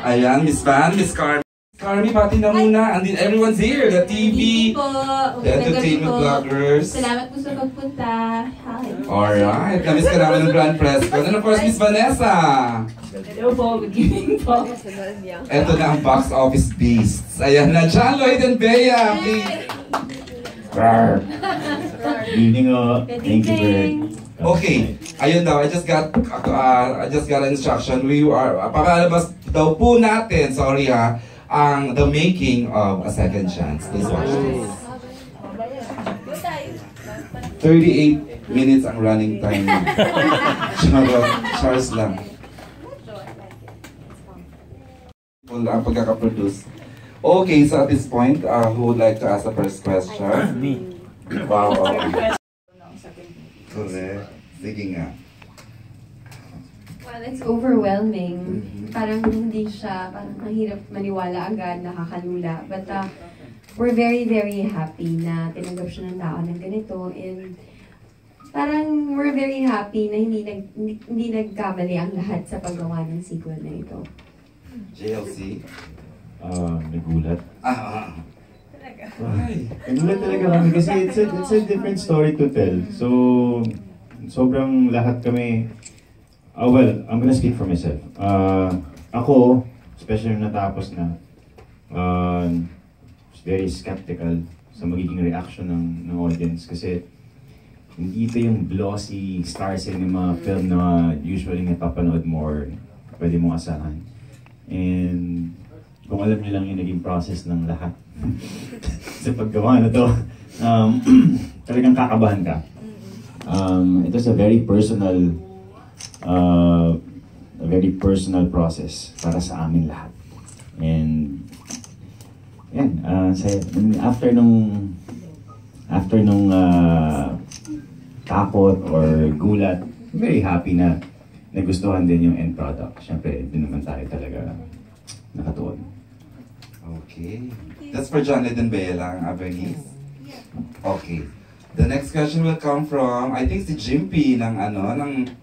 Ayan, Miss Van, Miss Carmi. Carmi, pati na muna. Everyone's here. The TV, the entertainment vloggers. Salamat po sa pagpunta. Hi. Alright. Namiss ka namin ng Grand Press Con. And of course, Miss Vanessa. Hello po. Good evening po. Ito na ang box office beasts. Ayan na. John Lloyd and Bea. Good evening, thank you, Bert. Okay. Ayun daw. I just got an instruction. We are, papalabas daw po natin. Sorry ha. The making of A Second Chance. Please watch this. 38 minutes ang running time. Charles lang. Ang pagkakaproduce. Okay, so at this point, who would like to ask the first question? Me. Wow. Correct. Sige nga. Well, it's overwhelming. Parang hindi siya, parang mahirap maniwala agad, nakakalula. But we're very, very happy na tinanggap siya ng tao ng ganito. And parang we're very happy na hindi nagkamali ang lahat sa paggawa ng sequel na ito. JLC? Nagulat. Nagulat talaga kami kasi it's a different story to tell. So, sobrang lahat kami. Well, I'm gonna speak for myself. Ako, especially nung natapos na, was very skeptical sa magiging reaction ng audience kasi hindi ito yung glossy star cinema film na usually napapanood mo or pwede mong asahan. And kung alam niyo lang yung naging process ng lahat sa paggawa na to, talagang kakabahan ka. It was a very personal process para sa amin lahat. And yan, after nung takot or gulat, very happy na nagustuhan din yung end product. Siyempre, din naman tayo talaga nakatuon. Okay. That's for John Lloyd and Bea lang, Bernice. Okay. The next question will come from, I think si Jimpy ng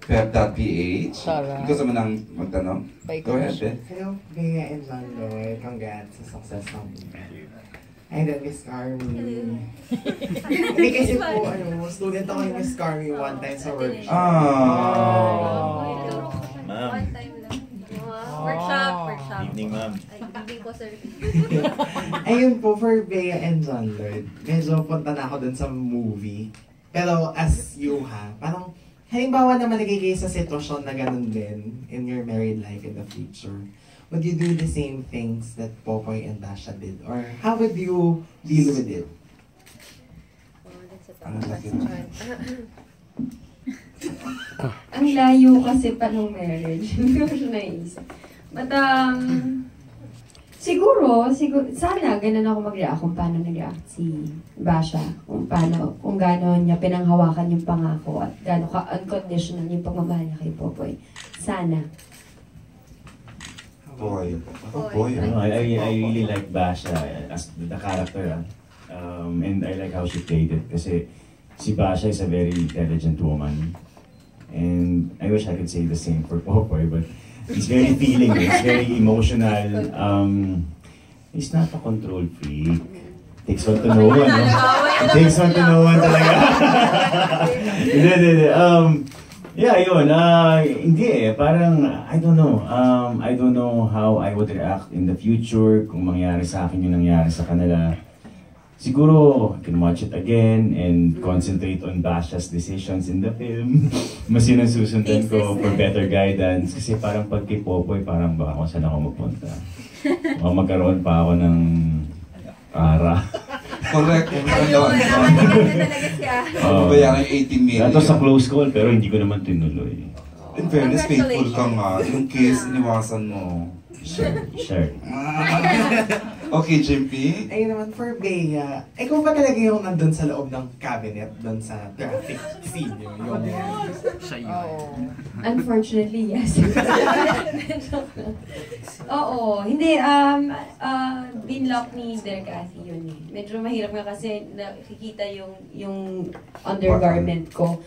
pep.ph. Gusto mo nang magtanong? Go ahead, eh. Hello, Bea and John Lloyd. Congrats sa success ng movie. And then Miss Carmi. Hindi kasi po, student ako yung Miss Carmi one time sa workshop. Ma'am. Workshop. Evening, ma'am. Evening po, sir. Ayun po, for Bea and John Lloyd, medyo punta na ako dun sa movie. Pero as you ha, parang halimbawa na maligay kayo sa sitwasyon na ganun din in your married life in the future, would you do the same things that Popoy and Dasha did? Or how would you deal with it? Ang layo kasi pa ng marriage. Hindi ko siya naisip. But, siguro, sana ganun ako mag-react kung paano nag-react si Basha. Kung gano'n niya pinanghawakan yung pangako at gano'n ka-unconditional yung pagmamahal niya kay Popoy. Sana. Boy. I really like Basha as the character. And I like how she played it. Kasi si Basha is a very intelligent woman. And I wish I could say the same for Popoy, but he's very feeling, he's very emotional. He's not a control freak. Takes one to know one, no? Takes one to know one talaga. Yeah, yun. Hindi eh. Parang, I don't know. I don't know how I would react in the future kung mangyari sa akin yung nangyari sa kanila. Siguro, I can watch it again and concentrate on Basha's decisions in the film. Mas yun ang susundan ko for better guidance. Kasi parang pag kay Popoy, parang baka kung saan ako mapunta. Magkaroon pa ako ng ara. Correct. Bayaran 18 million. Ito sa close call, pero hindi ko naman tinuloy. In fairness, faithful ka nga. Yung case, iniwasan mo. Sure. Okay, Jimpy. Ayun naman, for Bea, ikaw ba talaga yung nandun sa loob ng cabinet, dun sa traffic scene yun? Unfortunately, yes. Oo, hindi, binlock ni Direk Cathy yun eh. Medyo mahirap nga kasi nakikita yung undergarment ko.